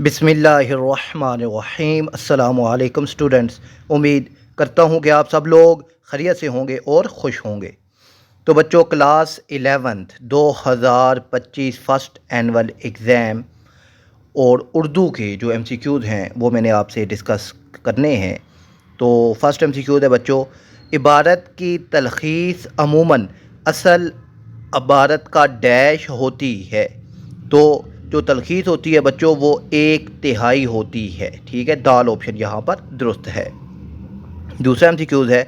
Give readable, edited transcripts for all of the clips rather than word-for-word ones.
बिस्मिल्लाहिर्रहमानिर्रहीम। अस्सलामु अलैकुम स्टूडेंट्स। उम्मीद करता हूँ कि आप सब लोग खैरियत से होंगे और खुश होंगे। तो बच्चों, class 11th 2025 first annual exam और उर्दू के जो MCQs हैं वो मैंने आपसे डिस्कस करने हैं। तो फर्स्ट MCQ है बच्चों, इबारत की तलखीस अमूमन असल इबारत का डैश होती है। तो जो तलखीस होती है बच्चों वो 1/3 होती है। ठीक है, दाल ऑप्शन यहाँ पर दुरुस्त है। दूसरा MCQ है,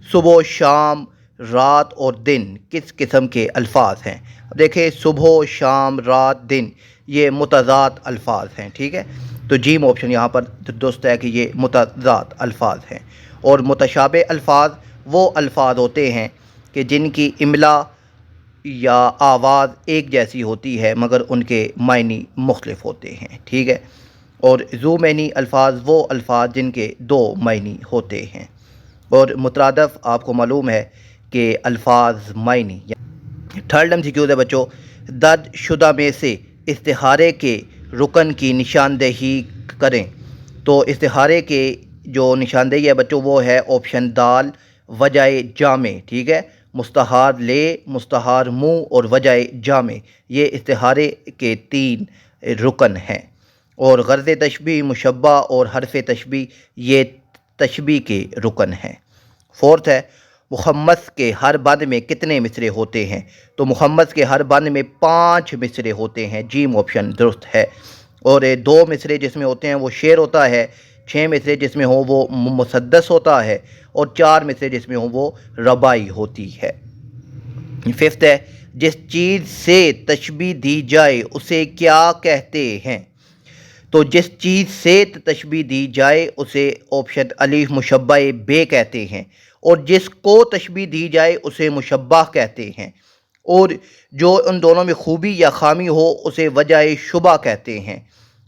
सुबह, शाम, रात और दिन किस किस्म के अल्फाज हैं। अब देखें, सुबह, शाम, रात, दिन ये मुतज़ाद अल्फाज हैं। ठीक है, तो जीम ऑप्शन यहाँ पर दुरुस्त है कि ये मुतज़ाद अल्फाज हैं। और मुतशाबे अल्फाज वो अल्फाज होते हैं कि जिनकी इमला या आवाज़ एक जैसी होती है मगर उनके मायनी मुख्तलिफ होते हैं। ठीक है, और ज़ू मैनी अल्फाज वो अल्फाज जिनके दो मायनी होते हैं। और मुतरादफ़ आपको मालूम है कि अल्फाज मायनी। थर्ड MCQ है बच्चों, दर्ज शुदा में से इस्तिहारे के रुकन की निशानदेही करें। तो इस्तिहारे के जो निशानदेही है बच्चों वो है ऑप्शन दाल, वजह जामे। ठीक है, मुस्तहार ले, मुस्तहार मुँह और वजह जामे ये इस्तिहारे के 3 रुकन हैं। और गर्ज़ तशबीह, मुशब्बा और हरफ तशबीह ये तशबीह के रुकन हैं। फोर्थ है, मुहम्मस के हर बंद में कितने मिसरे होते हैं। तो मुहम्मस के हर बंद में 5 मिसरे होते हैं। जीम ऑप्शन दुरुस्त है। और 2 मिसरे जिसमें होते हैं वो शेर होता है, 6 मिसरे जिसमें हो वो मुसद्दस होता है और 4 मिसरे जिसमें हो वो रबाई होती है। फिफ्थ है, जिस चीज़ से तशबीह दी जाए उसे क्या कहते हैं। तो जिस चीज़ से तशबीह दी जाए उसे ऑप्शन अलीफ मुशब्बा बे कहते हैं। और जिसको तशबीह दी जाए उसे मुशब्बा कहते हैं। और जो उन दोनों में खूबी या खामी हो उसे वजह शुबा कहते हैं।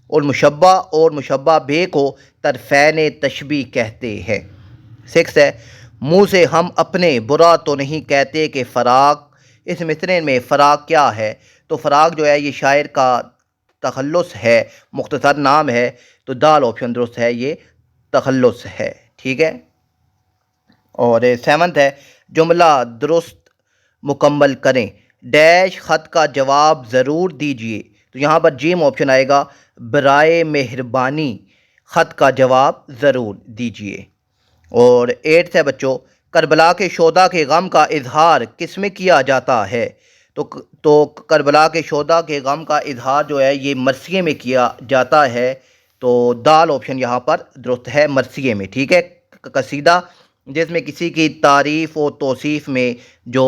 और मुशब्बा और मुशब्बा बे को तरफ़ैन तशबीह कहते हैं। सिक्स है, मुँह से हम अपने बुरा तो नहीं कहते कि फ़राक। इस मिसरे में फ़राक क्या है। तो फ़राक जो है ये शायर का तखल्लुस है, मुख्तसर नाम है। तो दाल ऑप्शन दुरुस्त है, ये तखल्लुस है। ठीक है, और सेवंथ है, जुमला दुरुस्त मुकम्मल करें, डैश ख़त का जवाब ज़रूर दीजिए। तो यहाँ पर जीम ऑप्शन आएगा, बराए मेहरबानी ख़त का जवाब ज़रूर दीजिए। और एट्थ है बच्चों, करबला के शोदा के गम का इजहार किस में किया जाता है। तो करबला के शोदा के गम का इजहार जो है ये मरसिए में किया जाता है। तो दाल ऑप्शन यहाँ पर दुरुस्त है, मरसिए में। ठीक है, कसीदा जिसमें किसी की तारीफ़ और तौसीफ़ में जो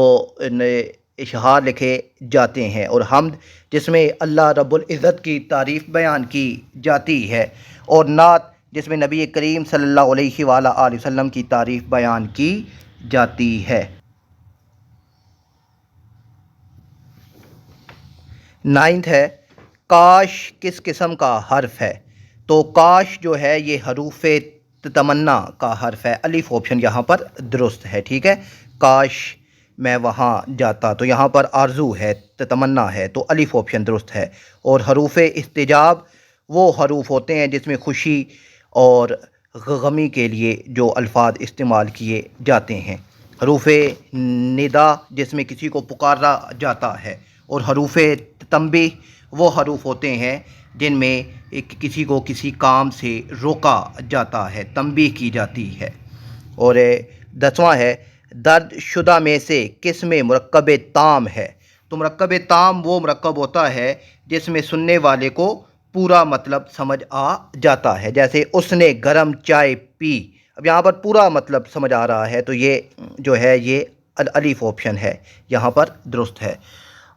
इशहार लिखे जाते हैं। और हम्द जिसमें अल्लाह रब्बुल इज़्ज़त की तारीफ़ बयान की जाती है। और नात जिसमें नबी करीम सल्लल्लाहु अलैहि वसल्लम की तारीफ़ बयान की जाती है। नाइन्थ है, काश किस किस्म का हर्फ है। तो काश जो है ये हरूफ तमन्ना का हर्फ है। अलिफ ऑप्शन यहाँ पर दुरुस्त है। ठीक है, काश मैं वहाँ जाता, तो यहाँ पर आरजू है, तमन्ना है, तो अलिफ ऑप्शन दुरुस्त है। और हरूफ इस्तिजाब वो हरूफ होते हैं जिसमें खुशी और गमी के लिए जो अल्फाज इस्तेमाल किए जाते हैं। हरूफ निदा जिसमें किसी को पुकारा जाता है। और हरूफ तंबीह वो हरूफ होते हैं जिनमें किसी को किसी काम से रोका जाता है, तंबीह की जाती है। और 10वां है, दर्ज शुदा में से किस में मुरक्कब ताम है। तो मुरक्कब ताम वो मुरक्कब होता है जिसमें सुनने वाले को पूरा मतलब समझ आ जाता है। जैसे उसने गर्म चाय पी, अब यहाँ पर पूरा मतलब समझ आ रहा है, तो ये जो है ये अलीफ ऑप्शन है, यहाँ पर दुरुस्त है।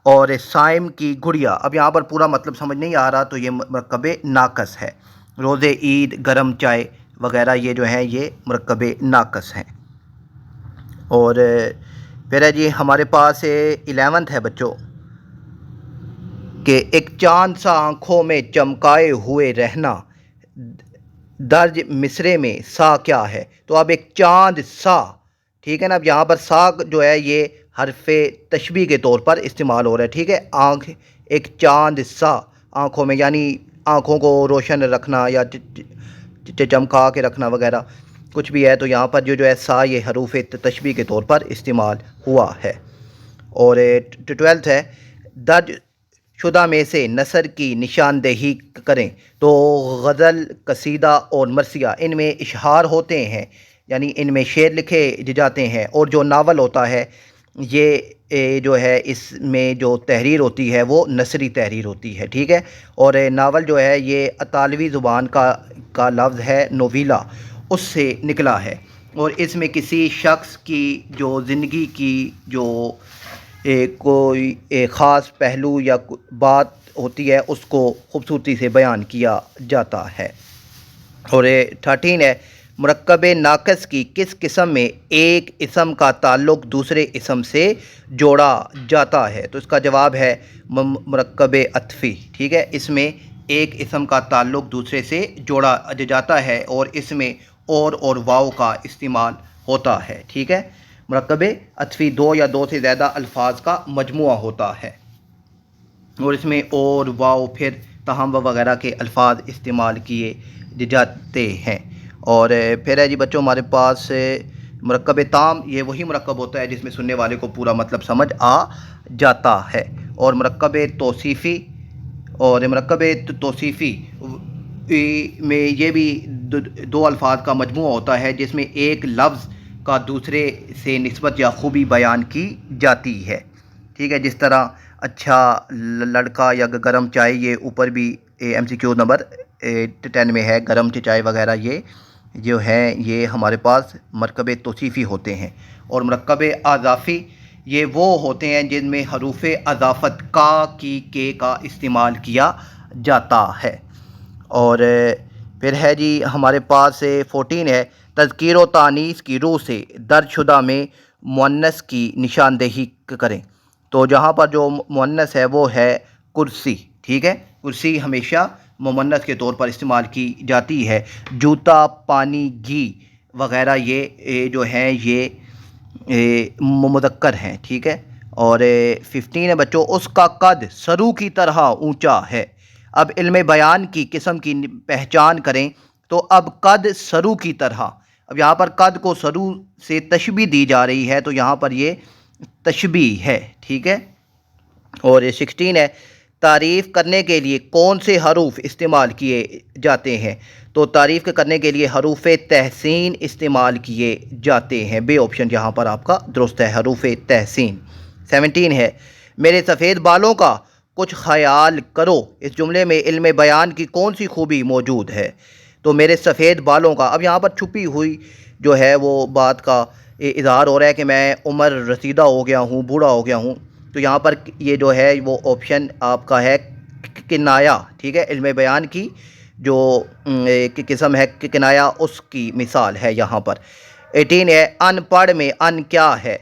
और साइम की गुड़िया, अब यहाँ पर पूरा मतलब समझ नहीं आ रहा, तो ये मुरक्कब नाकस है। रोज़े ईद, गर्म चाय वगैरह ये जो है ये मुरक्कब नाकस हैं। और फिर है जी हमारे पास 11th है बच्चों कि एक चांद सा आँखों में चमकाए हुए रहना, दर्ज मिसरे में सा क्या है। तो अब एक चांद सा, ठीक है ना, अब यहाँ पर सा जो है ये हरफ़े तशबीह के तौर पर इस्तेमाल हो रहा है। ठीक है, आँख, एक चांद सा आँखों में, यानी आँखों को रोशन रखना या चमका के रखना वगैरह कुछ भी है, तो यहाँ पर जो है सा ये हरूफ तशबीह के तौर पर इस्तेमाल हुआ है। और 12th है, दर्ज शुदा में से नसर की निशानदेही करें। तो गज़ल, कसीदा और मरसिया इनमें इशहार होते हैं, यानी इनमें शेर लिखे जाते हैं। और जो नावल होता है ये जो है इसमें जो तहरीर होती है वो नसरी तहरीर होती है, ठीक है। और नावल जो है ये अतालवी ज़ुबान का लफ्ज़ है नोवीला, उससे निकला है। और इसमें किसी शख्स की जो ज़िंदगी की जो कोई ख़ास पहलू या बात होती है उसको खूबसूरती से बयान किया जाता है। और 13 है, मुरक्कब नाक़िस की किस किस्म में एक इसम का ताल्लुक़ दूसरे इसम से जोड़ा जाता है। तो इसका जवाब है मुरक्कब अत्फ़ी, ठीक है। इसमें एक इसम का ताल्लुक़ दूसरे से जोड़ा जाता है और इसमें और वाव का इस्तेमाल होता है, ठीक है। मुरक्कब अत्फ़ी दो या दो से ज़्यादा अल्फाज का मजमुआ होता है और इसमें और वाव फिर तहम वगैरह के अल्फाज इस्तेमाल किए जाते हैं। और फिर है जी बच्चों हमारे पास मुरक्कब ताम, ये वही मुरक्कब होता है जिसमें सुनने वाले को पूरा मतलब समझ आ जाता है। और मुरक्कब तौसीफ़ी, और मुरक्कब तौसीफ़ी में ये भी दो अल्फाज का मजमूआ होता है जिसमें एक लफ्ज़ का दूसरे से निस्बत या खूबी बयान की जाती है, ठीक है। जिस तरह अच्छा लड़का या गरम चाय, ये ऊपर भी MCQ नंबर 10 में है, गरम चाय वगैरह ये जो है ये हमारे पास मुरक्कब तौसीफ़ी होते हैं। और मुरक्कब अज़ाफ़ी ये वो होते हैं जिनमें हरूफ अज़ाफ़त का, की, के का इस्तेमाल किया जाता है। और फिर है जी हमारे पास 14 है, तज़कीर व तानीस की रूह से दर्जशुदा में मुअन्नस की निशानदेही करें। तो जहाँ पर जो मुअन्नस है वो है कुर्सी, ठीक है। कुर्सी हमेशा मुअन्नस के तौर पर इस्तेमाल की जाती है। जूता, पानी, घी वगैरह ये जो हैं ये मुज़क्कर हैं, ठीक है। और 15 है बच्चों, उसका कद सरू की तरह ऊंचा है। अब इल्म बयान की किस्म की पहचान करें। तो अब कद सरू की तरह, अब यहाँ पर कद को सरू से तशबीह दी जा रही है, तो यहाँ पर ये तशबीह है, ठीक है। और 16 है, तारीफ़ करने के लिए कौन से हरूफ इस्तेमाल किए जाते हैं। तो तारीफ़ करने के लिए हरूफ तहसीन इस्तेमाल किए जाते हैं। बे ऑप्शन यहाँ पर आपका दुरुस्त है, हरूफ तहसीन। 17 है, मेरे सफ़ेद बालों का कुछ ख्याल करो। इस जुमले में इल्म बयान की कौन सी खूबी मौजूद है। तो मेरे सफ़ेद बालों का, अब यहाँ पर छुपी हुई जो है वो बात का इज़हार हो रहा है कि मैं उम्र रसीदा हो गया हूँ, बूढ़ा हो गया हूँ। तो यहाँ पर ये जो है वो ऑप्शन आपका है किनाया, ठीक है। इल्म बयान की जो किस्म है किनाया, उसकी मिसाल है यहाँ पर। 18 है, अनपढ़ में अन क्या है।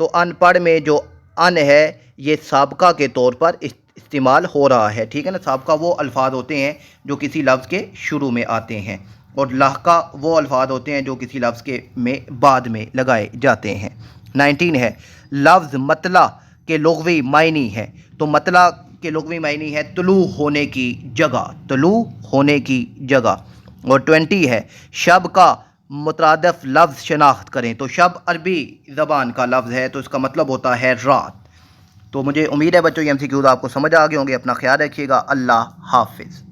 तो अनपढ़ में जो अन है ये साबका के तौर पर इस्तेमाल हो रहा है, ठीक है ना। साबका वो अल्फाज होते हैं जो किसी लफ्ज़ के शुरू में आते हैं और लाहका वो अल्फाज होते हैं जो किसी लफ्ज़ के में बाद में लगाए जाते हैं। 19 है, लफ्ज़ मतला के लुग़वी मायनी है। तो मतला के लुग़वी मायनी है तुलू होने की जगह, तुलू होने की जगह। और 20 है, शब का मुतरादिफ लफ्ज़ शनाख्त करें। तो शब अरबी ज़बान का लफ्ज़ है, तो इसका मतलब होता है रात। तो मुझे उम्मीद है बच्चों ये MCQs आपको समझ आ गए होंगे। अपना ख्याल रखिएगा। अल्लाह हाफिज़।